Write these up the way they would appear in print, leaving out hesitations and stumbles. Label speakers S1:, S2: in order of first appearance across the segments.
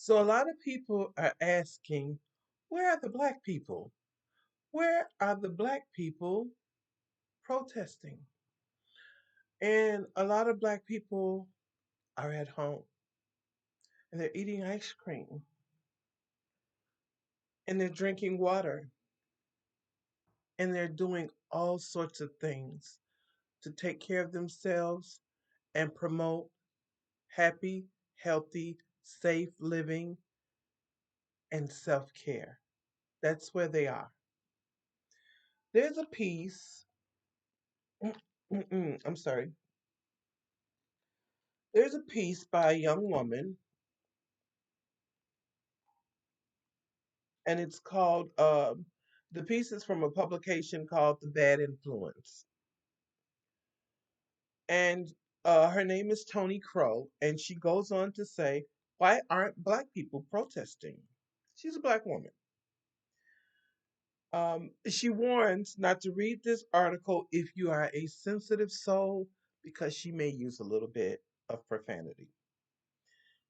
S1: So a lot of people are asking, where are the black people? Where are the black people protesting? And a lot of black people are at home and they're eating ice cream and they're drinking water and they're doing all sorts of things to take care of themselves and promote happy, healthy, safe living and self care. That's where they are. There's a piece, I'm sorry, there's a piece by a young woman, and it's called, the piece is from a publication called The Bad Influence. And her name is Tony Crow, and she goes on to say, why aren't black people protesting? She's a black woman. She warns not to read this article if you are a sensitive soul because she may use a little bit of profanity.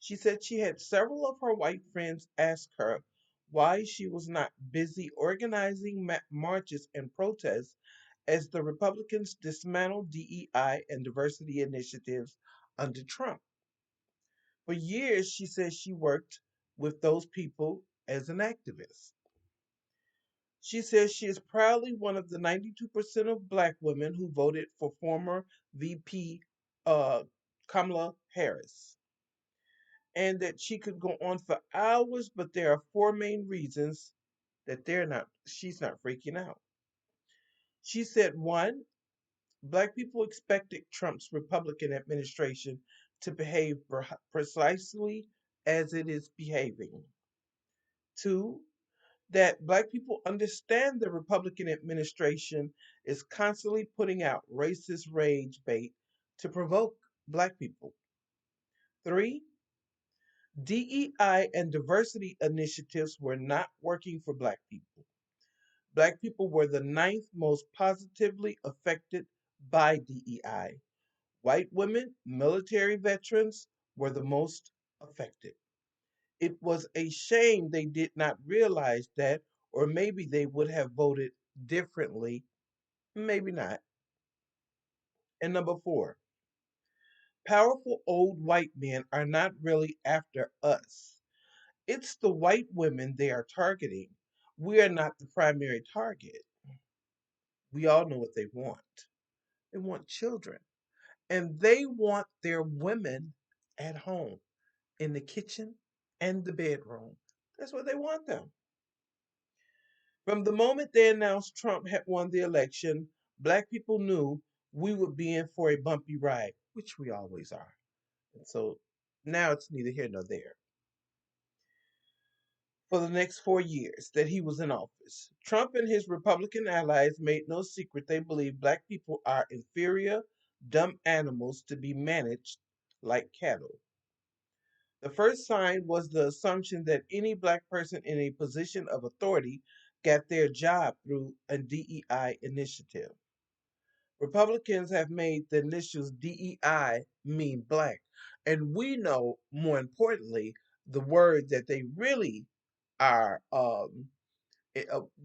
S1: She said she had several of her white friends ask her why she was not busy organizing marches and protests as the Republicans dismantled DEI and diversity initiatives under Trump. For years, she says she worked with those people as an activist. She says she is proudly one of the 92% of black women who voted for former VP uh, Kamala Harris, and that she could go on for hours, but there are four main reasons that she's not freaking out. She said one, black people expected Trump's Republican administration to behave precisely as it is behaving. Two, that black people understand the Republican administration is constantly putting out racist rage bait to provoke black people. Three, DEI and diversity initiatives were not working for black people. Black people were the ninth most positively affected by DEI. White women, military veterans were the most affected. It was a shame they did not realize that, or maybe they would have voted differently, maybe not. And number four, powerful old white men are not really after us. It's the white women they are targeting. We are not the primary target. We all know what they want. They want children, and they want their women at home in the kitchen and the bedroom. That's what they want them. From the moment they announced Trump had won the election, black people knew we would be in for a bumpy ride, which we always are. And so now it's neither here nor there. For the next 4 years that he was in office, Trump and his Republican allies made no secret they believe black people are inferior, dumb animals to be managed like cattle. The first sign was the assumption that any black person in a position of authority got their job through a DEI initiative. Republicans have made the initials DEI mean black. And we know, more importantly, the word that they really are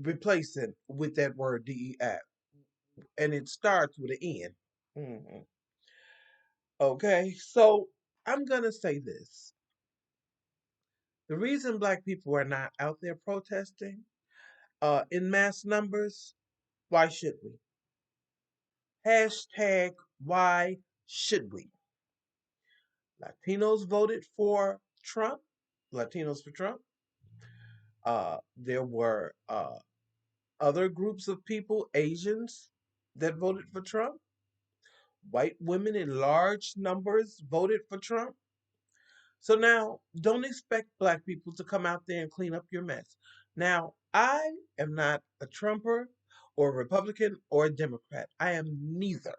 S1: replacing with that word DEI. And it starts with an N. Mhm. Okay, so I'm gonna say this. The reason black people are not out there protesting in mass numbers, why should we? Hashtag why should we? Latinos voted for Trump, Latinos for Trump. There were other groups of people, Asians, that voted for Trump. White women in large numbers voted for Trump. So now, don't expect black people to come out there and clean up your mess. Now, I am not a Trumper or a Republican or a Democrat. I am neither.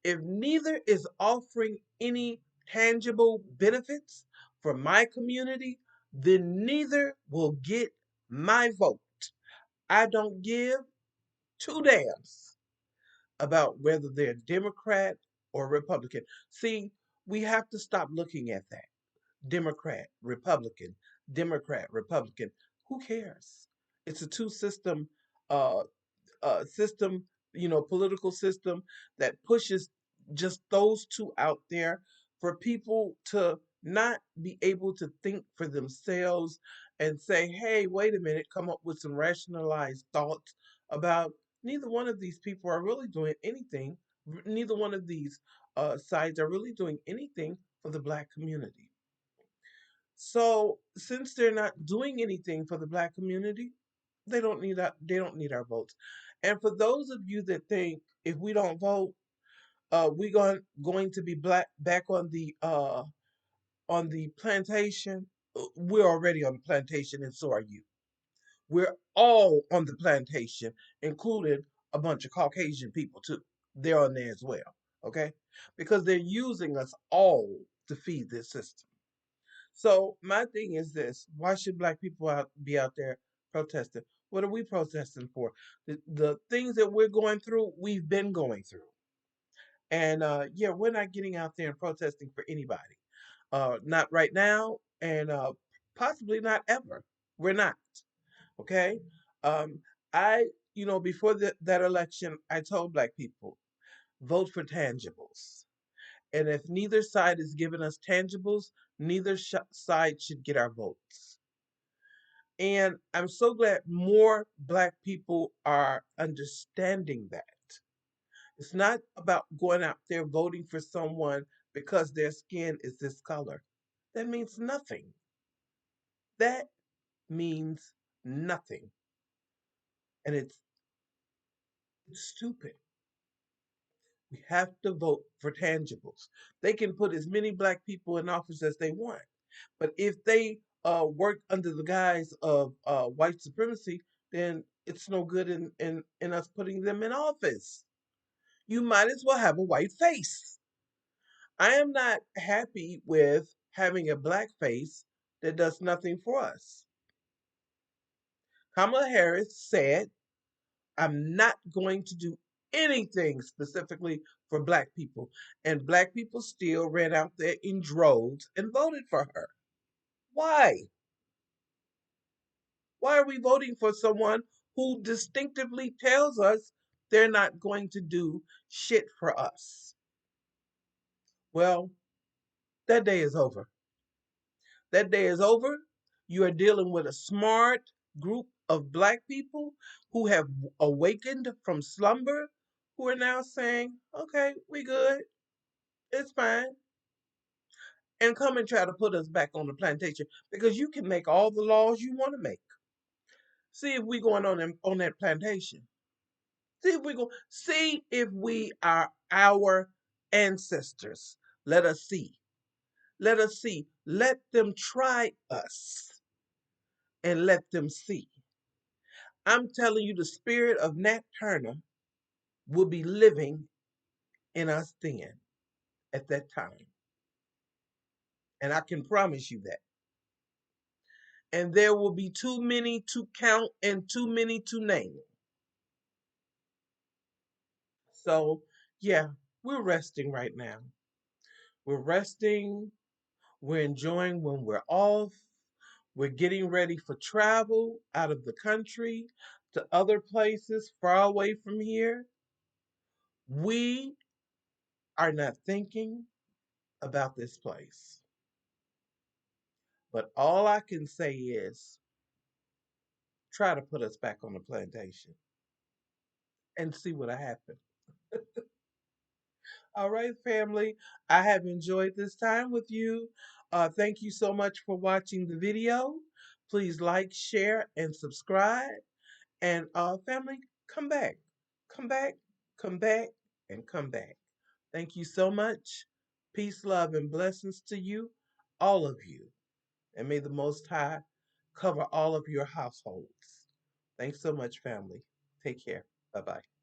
S1: If neither is offering any tangible benefits for my community, then neither will get my vote. I don't give two damns about whether they're Democrat or Republican. See, we have to stop looking at that. Democrat, Republican, Democrat, Republican. Who cares? It's a two system uh, system, political system that pushes just those two out there for people to not be able to think for themselves and say, hey, wait a minute, come up with some rationalized thoughts about neither one of these people are really doing anything. Neither one of these sides are really doing anything for the black community. So since they're not doing anything for the black community, they don't need our votes. And for those of you that think if we don't vote, we're going to be back on the plantation, we're already on the plantation, and so are you. We're all on the plantation, including a bunch of Caucasian people too. They're on there as well, okay? Because they're using us all to feed this system. So my thing is this: why should black people be out there protesting? What are we protesting for? The things that we're going through, we've been going through, and yeah, we're not getting out there and protesting for anybody. Not right now, and possibly not ever. We're not. Okay. Um, I, before that election, I told black people vote for tangibles. And if neither side is giving us tangibles, neither side should get our votes. And I'm so glad more black people are understanding that. It's not about going out there voting for someone because their skin is this color. That means nothing. That means nothing. And it's stupid. We have to vote for tangibles. They can put as many black people in office as they want. But if they work under the guise of white supremacy, then it's no good in us putting them in office. You might as well have a white face. I am not happy with having a black face that does nothing for us. Kamala Harris said, I'm not going to do anything specifically for black people. And black people still ran out there in droves and voted for her. Why? Why are we voting for someone who distinctively tells us they're not going to do shit for us? Well, that day is over. That day is over. You are dealing with a smart group of black people who have awakened from slumber, who are now saying, okay, we good. It's fine. And come and try to put us back on the plantation because you can make all the laws you want to make. See if we going on that plantation. See if we are our ancestors. Let us see. Let us see. Let them try us and let them see. I'm telling you, the spirit of Nat Turner will be living in us then at that time. And I can promise you that. And there will be too many to count and too many to name. So, yeah, we're resting right now. We're resting. We're enjoying when we're off. We're getting ready for travel out of the country to other places far away from here. We are not thinking about this place. But all I can say is try to put us back on the plantation and see what happens. All right, family. I have enjoyed this time with you. Thank you so much for watching the video. Please like, share, and subscribe. And family, come back. Come back, come back, and come back. Thank you so much. Peace, love, and blessings to you, all of you. And may the Most High cover all of your households. Thanks so much, family. Take care. Bye bye.